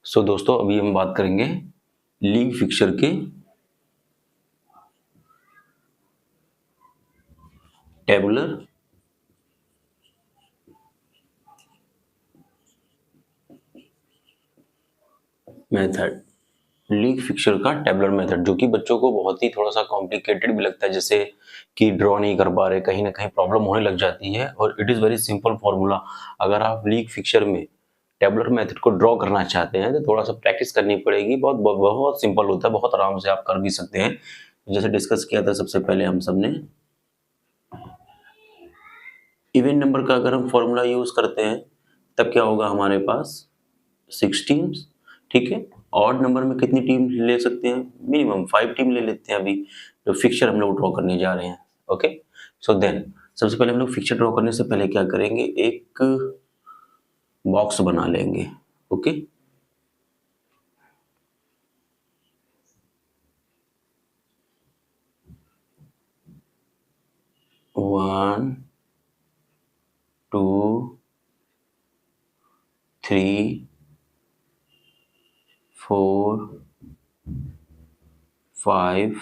सो दोस्तों अभी हम बात करेंगे लीग फिक्चर के टेबुलर मेथड। लीग फिक्चर का टेबुलर मेथड जो कि बच्चों को बहुत ही थोड़ा सा कॉम्प्लिकेटेड भी लगता है, जैसे कि ड्रॉ नहीं कर पा रहे, कहीं ना कहीं प्रॉब्लम होने लग जाती है। और it is very simple formula. अगर आप लीग फिक्चर में टेबुलर मेथड को ड्रॉ करना चाहते हैं तो थोड़ा सा प्रैक्टिस करनी पड़ेगी। बहुत बहुत, बहुत सिंपल होता है, बहुत आराम से आप कर भी सकते हैं। जैसे डिस्कस किया था सबसे पहले हम सब ने, इवन नंबर का अगर हम फॉर्मूला यूज करते हैं तब क्या होगा हमारे पास 6 टीम्स। ठीक है, ऑड नंबर में कितनी टीम ले सकते हैं? मिनिमम 5 टीम ले लेते हैं अभी जो फिक्चर हम लोग ड्रॉ करने जा रहे हैं। ओके, सो देन सबसे पहले हम लोग फिक्चर ड्रॉ करने से पहले क्या करेंगे, एक बॉक्स बना लेंगे। Okay, 1 2 3 4 5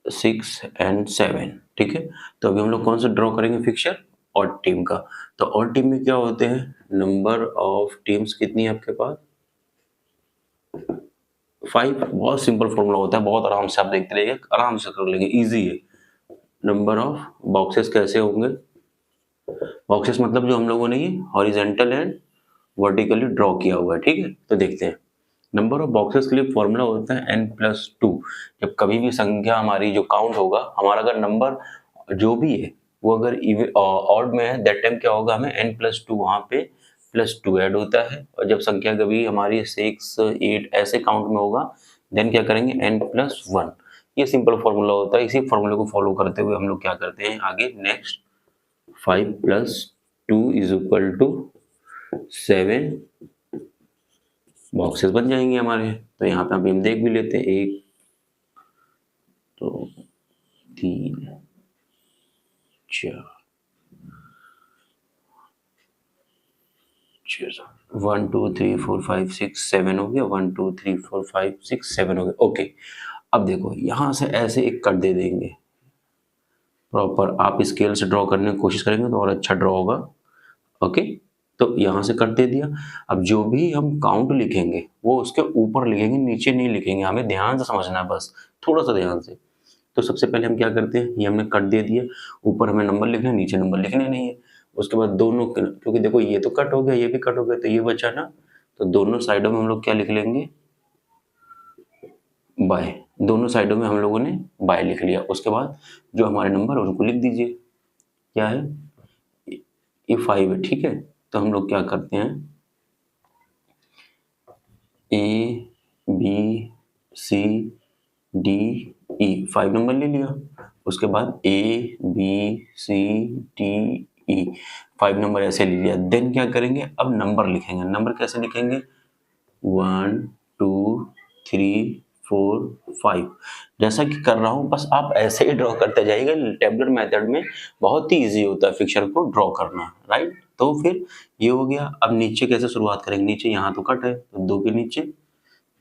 6 and 7। ठीक है, तो अभी हम लोग कौन सा ड्रॉ करेंगे? फिक्चर ऑड टीम का। तो ऑड टीम में क्या होते हैं? नंबर ऑफ टीम्स कितनी है आपके पास? 5। बहुत सिंपल फॉर्मूला होता है, बहुत आराम से आप देखते रहिए, आराम से कर लेंगे, इजी है। नंबर ऑफ बॉक्सेस कैसे होंगे? बॉक्सेस मतलब जो हम लोगों ने ये हॉरिजेंटल एंड वर्टिकली ड्रॉ किया हुआ है। ठीक है, तो देखते हैं। नंबर ऑफ बॉक्सेस के लिए फॉर्मूला होता है n+2। जब कभी भी संख्या हमारी जो काउंट होगा, हमारा अगर नंबर जो भी है वो अगर ऑड में है, दैट टाइम क्या होगा, हमें n+2 वहां पे +2 ऐड होता है। और जब संख्या कभी हमारी 6 8 ऐसे काउंट में होगा, देन क्या करेंगे, n+1। ये सिंपल फॉर्मूला होता है। इसी फॉर्मूले को फॉलो करते हुए हम लोग क्या करते हैं आगे, नेक्स्ट 5+2 = 7 बॉक्सेस बन जाएंगे हमारे। तो यहाँ पे अभी हम देख भी लेते हैं, 1 2 3 4 1 2 3 4 5 6 7 हो गया। 1 2 3 4 5 6 7 हो गया। ओके, अब देखो यहाँ से ऐसे एक कट दे देंगे प्रॉपर। आप स्केल से ड्रॉ करने की कोशिश करेंगे तो और अच्छा ड्रॉ होगा। ओके, तो यहाँ से कट दे दिया। अब जो भी हम काउंट लिखेंगे वो उसके ऊपर लिखेंगे, नीचे नहीं लिखेंगे। हमें ध्यान से समझना है, बस थोड़ा सा ध्यान से। तो सबसे पहले हम क्या करते हैं, ये हमने कट दे दिया, ऊपर हमें नंबर लिखना है, नीचे नंबर लिखने नहीं है। उसके बाद दोनों, क्योंकि देखो ये तो कट हो गया, ये भी कट हो गया, तो ये बचा ना, तो दोनों साइडों में हम लोग क्या लिख लेंगे, बाय। दोनों साइडों में हम लोगों ने बाय लिख लिया। उसके बाद जो हमारे नंबर है उनको लिख दीजिए। क्या है? ये 5 है। ठीक है, तो हम लोग क्या करते हैं, A B C D E, 5 number ले लिया। उसके बाद A B C D E, 5 number ऐसे ले लिया। देन क्या करेंगे, अब नंबर लिखेंगे। नंबर कैसे लिखेंगे? 1 2 3 4 5, जैसा कि कर रहा हूं, बस आप ऐसे ही ड्रॉ करते जाइएगा। टेबुलर मेथड में बहुत ही इजी होता है फिक्चर को ड्रॉ करना, राइट। तो फिर ये हो गया। अब नीचे कैसे शुरुआत करेंगे? नीचे यहाँ तो कट है, तो 2 के नीचे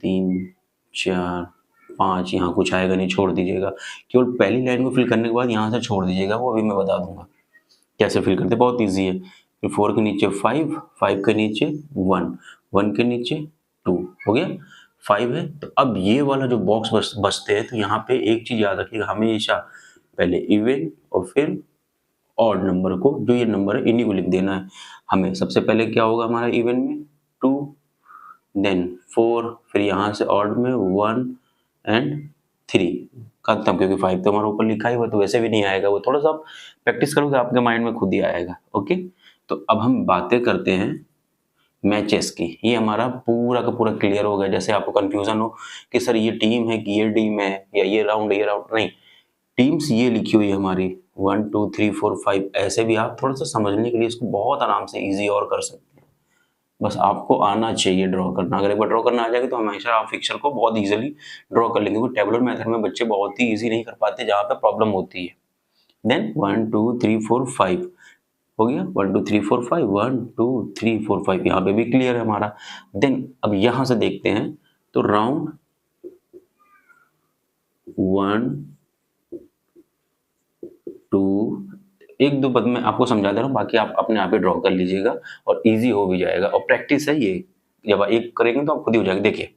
3 4 5, यहाँ कुछ आएगा नहीं, छोड़ दीजिएगा। केवल पहली लाइन को फिल करने के बाद यहाँ से छोड़ दीजिएगा, वो अभी मैं बता दूंगा कैसे फिल करते, बहुत इजी है। फिर 4 के नीचे 5, 5 के नीचे 1, 1 के नीचे 2, हो गया 5 है। तो अब ये वाला जो बॉक्स बचते हैं, तो यहाँ पे एक चीज याद रखिएगा, हमेशा पहले इवन और फिर ऑड नंबर को, जो ये नंबर है इन्हीं को लिख देना है हमें। सबसे पहले क्या होगा हमारा इवन में 2, देन 4, फिर यहाँ से ऑड में 1 एंड 3 खत्म। क्योंकि 5 तो हमारा ऊपर लिखा ही हुआ, तो वैसे भी नहीं आएगा, वो थोड़ा सा आप प्रैक्टिस करोगे आपके माइंड में खुद ही आएगा। ओके, तो अब हम बातें करते हैं मैचेस की। ये हमारा पूरा का पूरा क्लियर हो गया। जैसे आपको कंफ्यूजन हो कि सर ये टीम है कि ये टीम है, या ये राउंड है ये राउंड, नहीं, टीम्स ये लिखी हुई है हमारी 1 2 3 4 5। ऐसे भी आप थोड़ा सा समझने के लिए इसको बहुत आराम से इजी और कर सकते हैं। बस आपको आना चाहिए ड्रॉ करना। अगर एक बार ड्रॉ करना आ जाएगा तो हमेशा आप फिक्चर को बहुत इजीली ड्रॉ कर लेंगे। टेबुलर मेथड में बच्चे बहुत ही इजी नहीं कर पाते, जहाँ पे प्रॉब्लम होती है। देन 1 2 3 4 5, हो गया 1 2 3 4 5 1 2 3 4 5 यहाँ पे भी क्लियर है हमारा। देन अब यहाँ से देखते हैं तो राउंड 1 2 एक दो पद में आपको समझा दे रहा हूँ, बाकी आप अपने आप ही ड्रॉ कर लीजिएगा और इजी हो भी जाएगा और प्रैक्टिस है ये, जब एक करेंगे तो आप खुद ही हो जाएगा। देखिए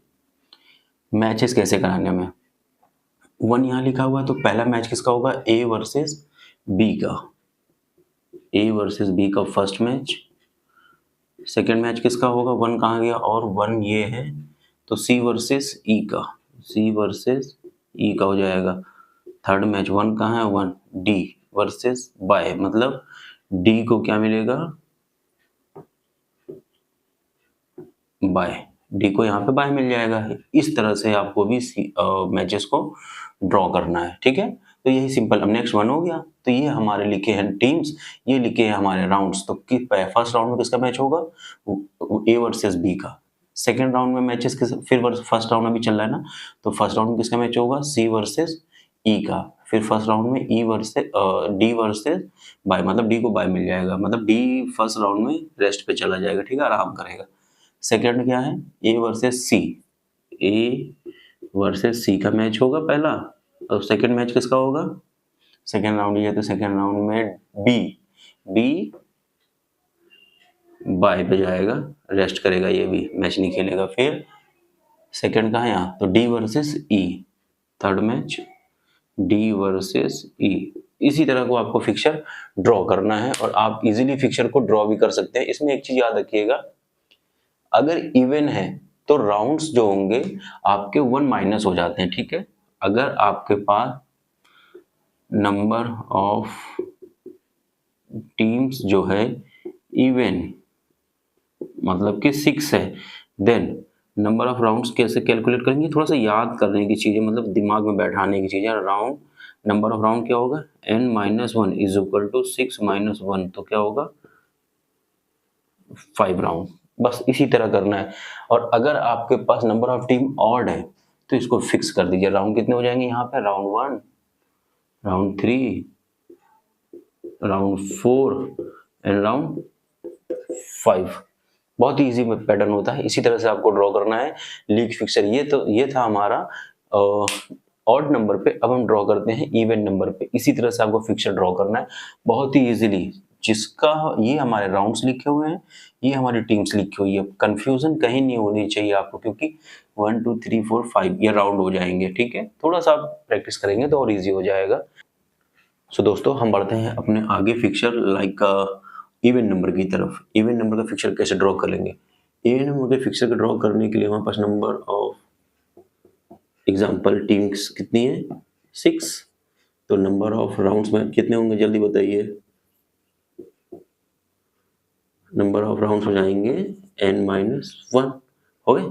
मैचेस कैसे कराने में, 1 यहाँ लिखा हुआ है तो पहला मैच किसका होगा, ए वर्सेस बी का, ए वर्सेस बी का फर्स्ट मैच। सेकेंड मैच किसका होगा, 1 कहाँ गया और 1 ये है तो सी वर्सेस ई का, सी वर्सेस ई का हो जाएगा। थर्ड मैच 1 कहाँ है, 1 डी वर्सेस बाय, मतलब डी को क्या मिलेगा, बाय, डी को यहाँ पे बाय मिल जाएगा। इस तरह से आपको भी मैचेस को ड्रॉ करना है, ठीक है। तो यही सिंपल। अब नेक्स्ट 1 हो गया, तो ये हमारे लिखे हैं टीम्स, ये लिखे हैं हमारे राउंड्स। तो फर्स्ट राउंड में किसका मैच होगा, ए वर्सेस बी का। सेकेंड राउंड में मैचेस फिर फर्स्ट राउंड में भी चल रहा है ना, तो फर्स्ट राउंड में किसका मैच होगा, सी वर्सेस ई का। फिर फर्स्ट राउंड में ई वर्सेस डी वर्सेस बाय, मतलब डी को बाय मिल जाएगा, मतलब डी फर्स्ट राउंड में रेस्ट पे चला जाएगा, ठीक है, आराम करेगा। सेकेंड क्या है, A versus C, A versus सी का मैच होगा पहला, और सेकेंड मैच किसका होगा, सेकेंड राउंड ये, तो सेकेंड राउंड में बी बाय पे जाएगा, रेस्ट करेगा, ये भी मैच नहीं खेलेगा। फिर सेकेंड कहाँ है यहाँ, तो डी वर्सेस ई, थर्ड मैच डी वर्सेस ई। इसी तरह को आपको फिक्चर ड्रॉ करना है और आप इजीली फिक्चर को ड्रॉ भी कर सकते हैं। इसमें एक चीज याद रखिएगा, अगर इवन है तो राउंड्स जो होंगे आपके 1 माइनस हो जाते हैं, ठीक है। अगर आपके पास नंबर ऑफ टीम्स जो है इवन मतलब कि 6 है, देन नंबर ऑफ राउंड्स कैसे कैलकुलेट करेंगे, थोड़ा सा याद करने की चीज़ है, मतलब दिमाग में बैठाने की चीज़ है। राउंड नंबर ऑफ राउंड क्या होगा, n-1 इज इक्वल टू 6-1, तो क्या होगा 5 राउंड। बस इसी तरह करना है। और अगर आपके पास नंबर ऑफ टीम ऑड है तो इसको फिक्स कर दीजिए, राउंड कितने हो जाएंगे यहाँ पे, round 1, round 3, round 4 and round 5। बहुत ही इजी पैटर्न होता है, इसी तरह से आपको ड्रॉ करना है लीग फिक्सर। ये था हमारा ऑड नंबर पे। अब हम ड्रॉ करते हैं इवन नंबर पे। इसी तरह से आपको फिक्सर ड्रॉ करना है बहुत ही इजीली। जिसका ये हमारे राउंड्स लिखे हुए हैं, ये हमारी टीम्स लिखी हुई है, कंफ्यूजन कहीं नहीं होनी चाहिए आपको, क्योंकि 1 2 3 4 5 ये राउंड हो जाएंगे, ठीक है। थोड़ा सा आप प्रैक्टिस करेंगे तो और ईजी हो जाएगा। सो दोस्तों हम बढ़ते हैं अपने आगे फिक्सर लाइक इवन नंबर की तरफ। इवन नंबर का फिक्सर कैसे ड्रॉ कर लेंगे, इवन नंबर के फिक्सर को ड्रॉ करने के लिए हमारे पास नंबर ऑफ एग्जाम्पल टीम्स कितनी है, 6। तो नंबर ऑफ राउंड्स में कितने होंगे, जल्दी बताइए। नंबर ऑफ राउंड्स हो जाएंगे n-1 हो गए।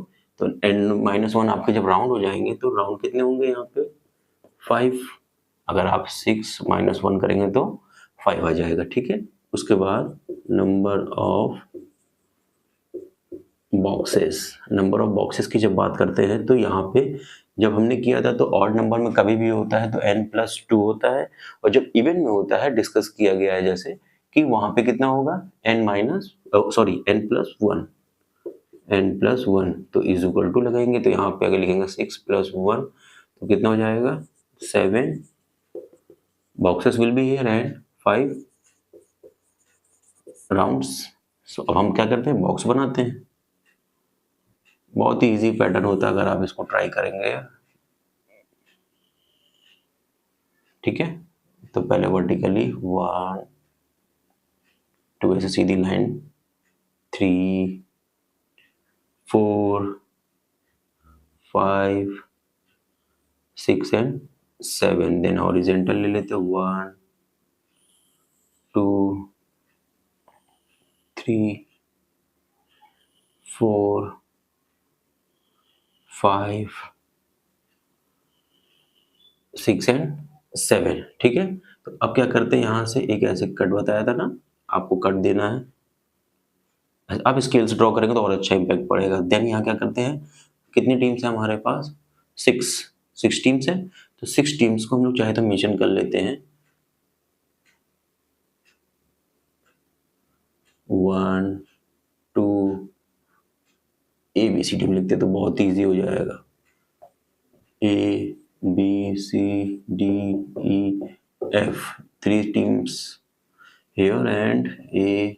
तो n-1 आपके जब राउंड हो जाएंगे तो राउंड कितने होंगे यहाँ पे, 5। अगर आप 6-1 करेंगे तो 5 आ जाएगा, ठीक है। उसके बाद number of boxes, number of boxes की जब बात करते हैं तो यहाँ पे जब हमने किया था तो ऑड नंबर में कभी भी होता है तो n+2 होता है, और जब इवन में होता है डिस्कस किया गया है जैसे कि वहां पे कितना होगा n+1 तो इज इक्वल टू लगाएंगे। तो यहाँ पे अगर लिखेंगे 6+1 तो कितना हो जाएगा 7 boxes will be here and 5 rounds. So अब हम क्या करते हैं, बॉक्स बनाते हैं। बहुत ही इजी पैटर्न होता है अगर आप इसको ट्राई करेंगे, ठीक है। तो पहले वर्टिकली 1 2 ऐसे सीधी लाइन, 3 4 5 6 एंड 7। देन हॉरिजेंटल ले लेते 1 2 3 4 5 6 एंड 7, ठीक है। तो अब क्या करते हैं, यहाँ से एक ऐसे कट बताया था ना, आपको कट देना है। आप स्केल्स ड्रॉ करेंगे तो और अच्छा इम्पैक्ट पड़ेगा। देन यहाँ क्या करते हैं, कितनी टीम्स है हमारे पास, 6 टीम्स है। तो 6 टीम्स को हम लोग चाहे तो मेंशन कर लेते हैं 1 2 ABCD में लिखते तो बहुत ईजी हो जाएगा। ABCDEF 3 teams here and ABCDE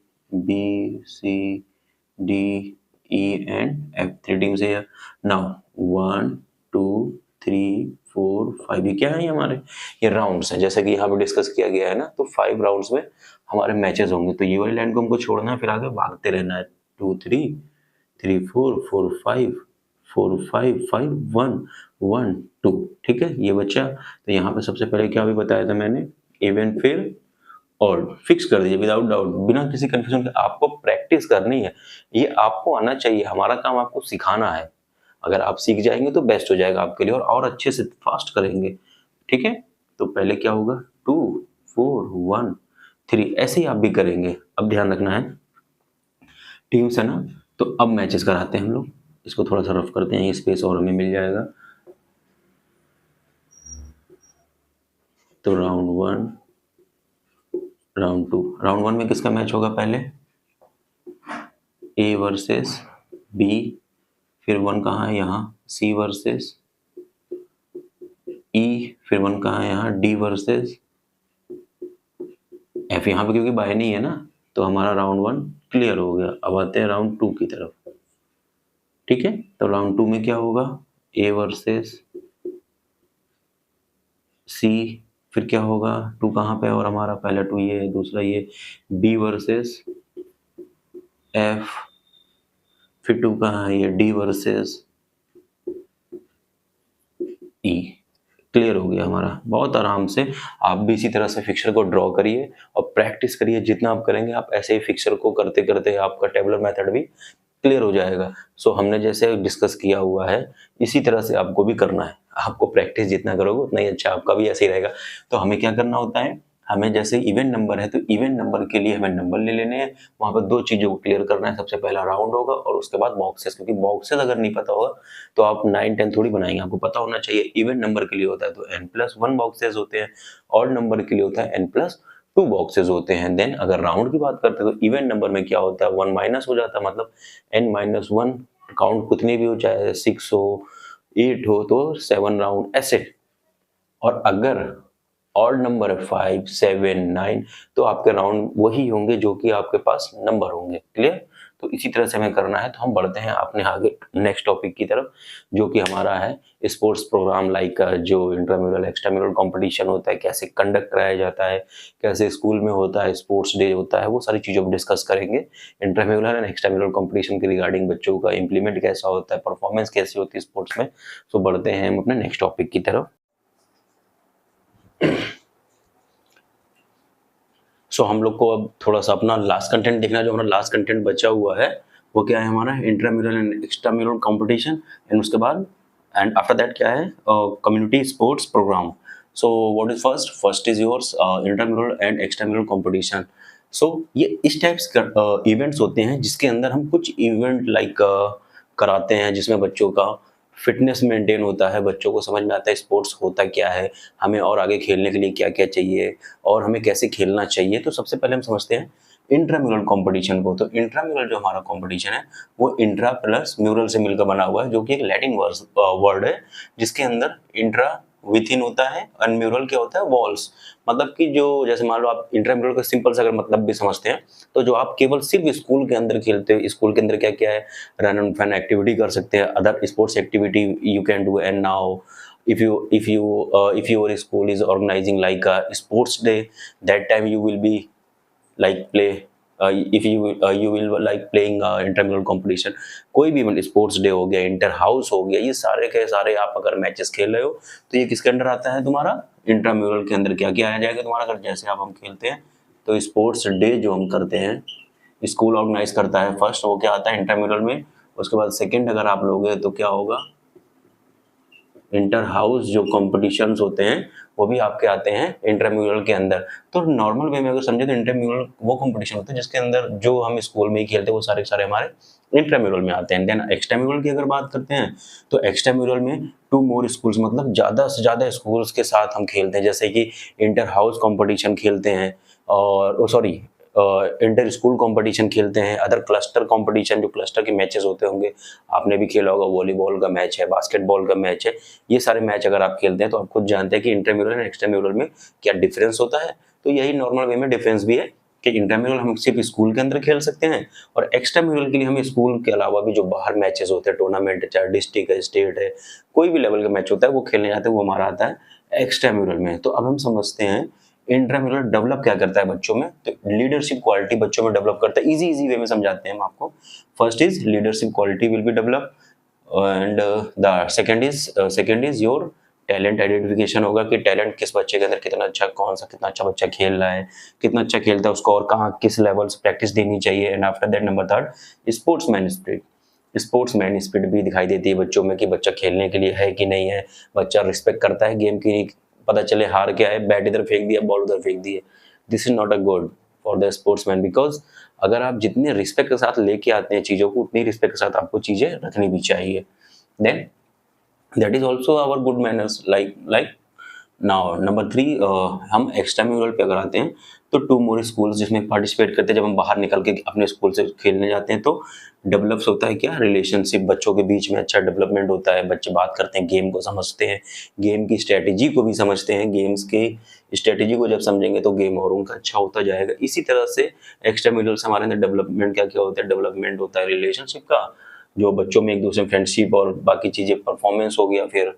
and F 3 teams here. Now 1 2 3 4 5 ये क्या है हमारे, ये राउंड्स हैं जैसे कि यहाँ पे डिस्कस किया गया है ना। तो 5 राउंड्स में हमारे मैचेस होंगे, तो ये वाली लाइन को हमको छोड़ना है, फिर आगे भागते रहना है। 2 3 3 4 4 5 4 5 5 1 1 2, ठीक है ये बच्चा। तो यहाँ पे सबसे पहले क्या भी बताया था मैंने, इवन फिर और फिक्स कर दीजिए विदाउट डाउट, बिना किसी कंफ्यूजन के। आपको प्रैक्टिस करनी है, ये आपको आना चाहिए, हमारा काम आपको सिखाना है। अगर आप सीख जाएंगे तो बेस्ट हो जाएगा आपके लिए, और अच्छे से फास्ट करेंगे, ठीक है। तो पहले क्या होगा, 2 4 1 3, ऐसे ही आप भी करेंगे। अब ध्यान रखना है, टीम्स है ना। तो अब मैचेस कराते हैं हम लोग, इसको थोड़ा सा रफ करते हैं, ये स्पेस और हमें मिल जाएगा। तो राउंड 1 राउंड 2, राउंड 1 में किसका मैच होगा, पहले A वर्सेस B, फिर 1 कहाँ है यहाँ, C वर्सेस E, फिर 1 कहाँ है यहाँ, D वर्सेस F। यहाँ पे क्योंकि बाय नहीं है ना, तो हमारा राउंड 1 क्लियर हो गया। अब आते हैं राउंड 2 की तरफ, ठीक है। तो राउंड 2 में क्या होगा, A वर्सेस C, फिर क्या होगा, 2 कहाँ पे और हमारा पहला 2 ये, दूसरा ये, B वर्सेस F, फिर 2 कहाँ है ये, D वर्सेस E। क्लियर हो गया हमारा, बहुत आराम से। आप भी इसी तरह से फिक्सर को ड्रॉ करिए और प्रैक्टिस करिए। जितना आप करेंगे, आप ऐसे ही फिक्सर को करते करते आपका टेबुलर मेथड भी क्लियर हो जाएगा। सो हमने जैसे डिस्कस किया हुआ है, इसी तरह से आपको भी करना है। आपको प्रैक्टिस जितना करोगे उतना ही अच्छा, आपका भी ऐसे ही रहेगा। तो हमें क्या करना होता है, हमें जैसे इवन नंबर है तो इवन नंबर के लिए हमें नंबर ले लेने हैं। वहां पर 2 चीजों को क्लियर करना है, सबसे पहला राउंड होगा और उसके बाद बॉक्सेस, क्योंकि बॉक्सेस अगर नहीं पता होगा तो आप 9 10 थोड़ी बनाएंगे। आपको पता होना चाहिए, इवन नंबर के लिए होता है तो n+1 बॉक्सेस होते हैं, ऑड नंबर के लिए होता है n+2 बॉक्सेस होते हैं। देन अगर राउंड की बात करते हैं तो इवन नंबर में क्या होता है, 1 माइनस हो जाता है, मतलब n-1 काउंट कितनी भी हो, चाहे 6 हो 8 हो तो 7 राउंड ऐसे। और अगर ऑड नंबर है 5 7 9 तो आपके राउंड वही होंगे जो कि आपके पास नंबर होंगे। क्लियर। तो इसी तरह से हमें करना है। तो हम बढ़ते हैं अपने आगे नेक्स्ट टॉपिक की तरफ, जो कि हमारा है स्पोर्ट्स प्रोग्राम। लाइक जो इंट्राम्यूरल एक्स्ट्राम्यूरल कंपटीशन होता है, कैसे कंडक्ट कराया जाता है, कैसे स्कूल में होता है, स्पोर्ट्स डे होता है, वो सारी चीज़ों पर डिस्कस करेंगे। इंट्राम्यूरल एंड एक्स्ट्राम्यूरल कंपटीशन के रिगार्डिंग बच्चों का इंप्लीमेंट कैसा होता है, परफॉर्मेंस कैसी होती है स्पोर्ट्स में। तो बढ़ते हैं हम अपने नेक्स्ट टॉपिक की तरफ। सो हम लोग को अब थोड़ा सा अपना लास्ट कंटेंट देखना। जो हमारा लास्ट कंटेंट बचा हुआ है वो क्या है, हमारा intramural and extramural competition, and उसके बाद एंड आफ्टर दैट क्या है, community sports program. So what is first is yours intramural and extramural competition. So ये इस टाइप्स इवेंट्स होते हैं जिसके अंदर हम कुछ इवेंट लाइक कराते हैं, जिसमें बच्चों का फिटनेस मेंटेन होता है, बच्चों को समझ में आता है स्पोर्ट्स होता क्या है, हमें और आगे खेलने के लिए क्या क्या चाहिए और हमें कैसे खेलना चाहिए। तो सबसे पहले हम समझते हैं इंट्राम्यूरल कंपटीशन को। तो इंट्राम्यूरल जो हमारा कंपटीशन है वो इंट्रा प्लस म्यूरल से मिलकर बना हुआ है, जो कि एक लैटिन वर्ड है, जिसके अंदर इंट्रा विथ इन होता है और म्यूरल क्या होता है, वॉल्स। मतलब कि जो जैसे मान लो आप इंट्राम्यूरल का सिंपल सा अगर मतलब भी समझते हैं, तो जो आप केवल सिर्फ स्कूल के अंदर खेलते हो, स्कूल के अंदर क्या क्या है, रन एंड फन एक्टिविटी कर सकते हैं, other sports activity you can do. And now if your school is organizing like a sports day, that time you will be like play if you will like playing intermural competition. कोई भी sports day हो गया, inter house हो गया, ये सारे के सारे आप अगर मैचेस खेल रहे हो तो ये किसके अंडर आता है, तुम्हारा इंट्राम्यूरल के अंदर। क्या क्या आ जाएगा तुम्हारा, अगर जैसे आप हम खेलते हैं तो स्पोर्ट्स डे जो हम करते हैं स्कूल ऑर्गेनाइज करता है, फर्स्ट वो क्या आता है इंट्राम्यूरल में। उसके बाद सेकेंड अगर आप लोगे तो क्या होगा, इंटर हाउस जो कॉम्पिटिशन्स होते हैं वो भी आपके आते हैं इंटरम्यूरल के अंदर। तो नॉर्मल वे में अगर समझे तो इंटरम्यूरल वो कॉम्पिटिशन होते हैं जिसके अंदर जो हम स्कूल में ही खेलते हैं वो सारे सारे हमारे इंटरम्यूरल में आते हैं। देन एक्स्ट्राम्यूरल की अगर बात करते हैं तो एक्स्ट्राम्यूरल में 2 मोर स्कूल्स, मतलब ज़्यादा से ज़्यादा स्कूल्स के साथ हम खेलते हैं। जैसे कि इंटर हाउस कॉम्पिटिशन खेलते हैं और सॉरी इंटर स्कूल कंपटीशन खेलते हैं, अदर क्लस्टर कंपटीशन, जो क्लस्टर के मैचेस होते होंगे, आपने भी खेला होगा, वॉलीबॉल का मैच है, बास्केटबॉल का मैच है, ये सारे मैच अगर आप खेलते हैं तो आप खुद जानते हैं कि इंट्राम्यूरल और एक्स्ट्राम्यूरल में क्या डिफरेंस होता है। तो यही नॉर्मल वे में डिफरेंस भी है कि इंट्राम्यूरल हम सिर्फ स्कूल के अंदर खेल सकते हैं और एक्स्ट्राम्यूरल के लिए हमें स्कूल के अलावा भी जो बाहर मैचेस होते हैं, टूर्नामेंट, चाहे डिस्ट्रिक्ट है, स्टेट है, कोई भी लेवल का मैच होता है वो खेलने जाते हैं, वो हमारा आता है एक्स्ट्राम्यूरल में। तो अब हम समझते हैं इंट्राम्यूरल डेवलप क्या करता है बच्चों में। तो लीडरशिप क्वालिटी बच्चों में डेवलप करता है। इजी वे में समझाते हैं हम आपको। First is leadership quality will be develop and the second is your talent identification होगा कि टैलेंट किस बच्चे के अंदर कितना अच्छा, कौन सा कितना अच्छा बच्चा खेल रहा है, कितना अच्छा खेलता है, उसको और कहाँ किस लेवल से प्रैक्टिस देनी चाहिए। And after that number third sportsman spirit. Sportsman spirit भी दिखाई देती है बच्चों में कि बच्चा खेलने के लिए है कि नहीं है, बच्चा रिस्पेक्ट करता है गेम की, पता चले हार क्या है, बैट इधर फेंक दिया, बॉल उधर फेंक दी है, this is not a good for the sportsman. Because अगर आप जितने रिस्पेक्ट के साथ लेके आते हैं चीज़ों को, उतनी रिस्पेक्ट के साथ आपको चीज़ें रखनी भी चाहिए। Then that is also our good manners like now number 3 हम एक्स्ट्राम्यूरल पे अगर आते हैं तो 2 मोर स्कूल्स जिसमें पार्टिसिपेट करते हैं। जब हम बाहर निकल के अपने स्कूल से खेलने जाते हैं तो डेवलप्स होता है क्या, रिलेशनशिप, बच्चों के बीच में अच्छा डेवलपमेंट होता है, बच्चे बात करते हैं, गेम को समझते हैं, गेम की स्ट्रेटेजी को भी समझते हैं। गेम्स की स्ट्रेटेजी को जब समझेंगे तो गेम और उनका अच्छा होता जाएगा। इसी तरह से एक्स्ट्राम्यूरल से हमारे अंदर डेवलपमेंट क्या क्या होता है, डेवलपमेंट होता है रिलेशनशिप का, जो बच्चों में एक दूसरे फ्रेंडशिप और बाकी चीजें, परफॉर्मेंस हो गया, फिर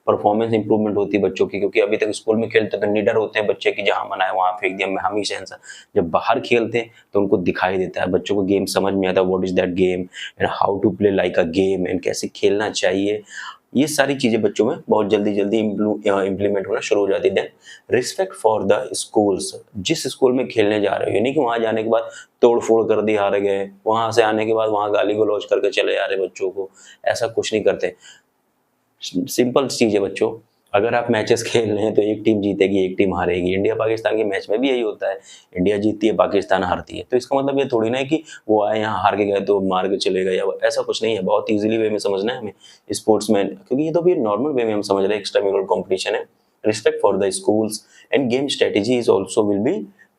परफॉर्मेंस इंप्रूवमेंट होती है बच्चों की, क्योंकि अभी तक स्कूल में खेलते तो निडर होते हैं बच्चे की, जहां मना है वहां फेंक दिया, हम ही सेंसर। जब बाहर खेलते हैं तो उनको दिखाई देता है, बच्चों को गेम समझ में आता है, what is that game and how to play like a game and कैसे खेलना चाहिए। ये सारी चीजें बच्चों में बहुत जल्दी जल्दी इम्प्लीमेंट होना शुरू हो जाती है। रिस्पेक्ट फॉर द स्कूल्स, जिस स्कूल में खेलने जा रहे हो, यानी कि वहां जाने के बाद तोड़ फोड़ कर दी, हार गए, वहां से आने के बाद वहां गाली गलौज करके चले जा रहे बच्चों को, ऐसा कुछ नहीं करते। सिंपल चीज है बच्चों, अगर आप मैचेस खेल रहे हैं तो एक टीम जीतेगी, एक टीम हारेगी। इंडिया पाकिस्तान के मैच में भी यही होता है, इंडिया जीतती है, पाकिस्तान हारती है। तो इसका मतलब ये थोड़ी ना है कि वो आए यहाँ हार के गए तो मार के चले गए, या ऐसा कुछ नहीं है। बहुत इजीली वे में समझना है हमें स्पोर्ट्समैन, क्योंकि ये तो भी नॉर्मल वे में हम समझ रहे हैं, एक्स्ट्राम्यूरल कॉम्पिटिशन है। Respect for the schools and game strategy is also will be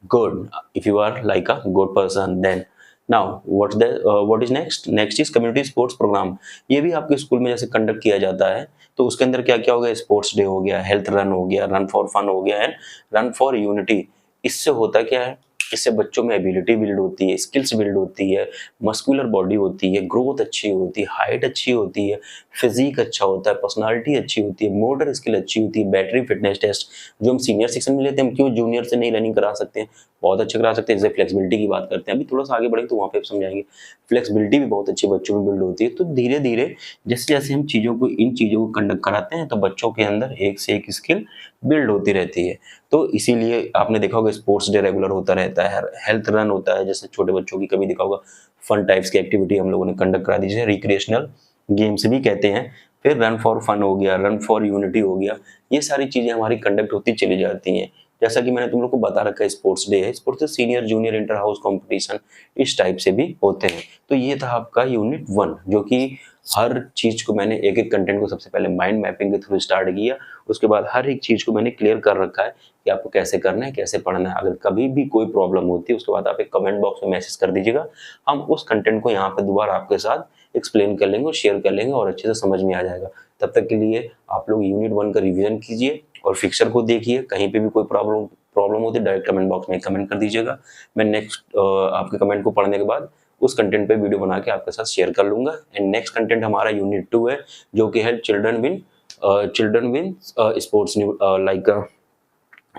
good if you are like a good person. Then now what is next is community sports program. ये भी आपके school में जैसे conduct किया जाता है, तो उसके अंदर क्या क्या हो गया, स्पोर्ट्स डे हो गया, हेल्थ रन हो गया, रन फॉर फन हो गया एंड रन फॉर यूनिटी। इससे होता क्या है, इससे बच्चों में एबिलिटी बिल्ड होती है, स्किल्स बिल्ड होती है, मस्कुलर बॉडी होती है, ग्रोथ अच्छी होती है, हाइट अच्छी होती है, फिजिक अच्छा होता है, पर्सनालिटी अच्छी होती है, मोटर स्किल अच्छी होती है। बैटरी फिटनेस टेस्ट जो हम सीनियर सेक्शन में लेते हैं, हम क्यों जूनियर से नहीं रनिंग करा सकते हैं, बहुत अच्छे करा सकते हैं। जैसे फ्लेक्सिबिलिटी की बात करते हैं, अभी थोड़ा सा आगे बढ़ेंगे तो वहाँ पे समझाएंगे। फ्लेक्सिबिलिटी भी बहुत अच्छी बच्चों में बिल्ड होती है। तो धीरे धीरे जैसे जैसे हम इन चीज़ों को कंडक्ट कराते हैं तो बच्चों के अंदर एक से एक स्किल बिल्ड होती रहती है। तो इसीलिए आपने देखा होगा स्पोर्ट्स डे रेगुलर होता रहता है, हेल्थ रन होता है, जैसे छोटे बच्चों की कभी देखा होगा फन टाइप्स की एक्टिविटी हम लोगों ने कंडक्ट करा दी, जैसे रिक्रिएशनल गेम्स भी कहते हैं। फिर रन फॉर फन हो गया, रन फॉर यूनिटी हो गया, ये सारी चीजें हमारी कंडक्ट होती चली जाती हैं। जैसा कि मैंने तुम लोग को बता रखा है, स्पोर्ट्स डे है, sports senior junior inter house competition इस टाइप से भी होते हैं। तो ये था आपका यूनिट 1, जो कि हर चीज को मैंने एक एक कंटेंट को सबसे पहले माइंड मैपिंग के थ्रू स्टार्ट किया, उसके बाद हर एक चीज को मैंने क्लियर कर रखा है कि आपको कैसे करना है, कैसे पढ़ना है। अगर कभी भी कोई प्रॉब्लम होती है उसके बाद आप एक कमेंट बॉक्स में मैसेज कर दीजिएगा, हम उस कंटेंट को यहाँ पे दोबारा आपके साथ एक्सप्लेन कर लेंगे और शेयर कर लेंगे और अच्छे से समझ में आ जाएगा। तब तक के लिए आप लोग यूनिट 1 का रिवीजन कीजिए और फिक्सर को देखिए। कहीं पे भी कोई प्रॉब्लम होती है डायरेक्ट कमेंट बॉक्स में कमेंट कर दीजिएगा। मैं नेक्स्ट आपके कमेंट को पढ़ने के बाद उस कंटेंट पे वीडियो बना के आपके साथ शेयर कर लूंगा। एंड नेक्स्ट कंटेंट हमारा यूनिट 2 है, जो कि है children win sports like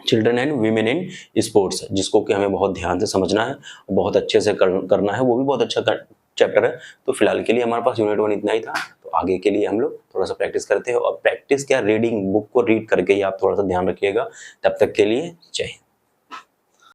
children and women in sports, जिसको कि हमें बहुत ध्यान से समझना है, बहुत अच्छे से करना है। वो भी बहुत अच्छा चैप्टर है। तो फिलहाल के लिए हमारे पास यूनिट 1 इतना ही था। तो आगे के लिए हम लोग थोड़ा सा प्रैक्टिस करते हैं, और प्रैक्टिस क्या, रीडिंग बुक को रीड करके ही आप थोड़ा सा ध्यान रखिएगा। तब तक के लिए जय हिंद।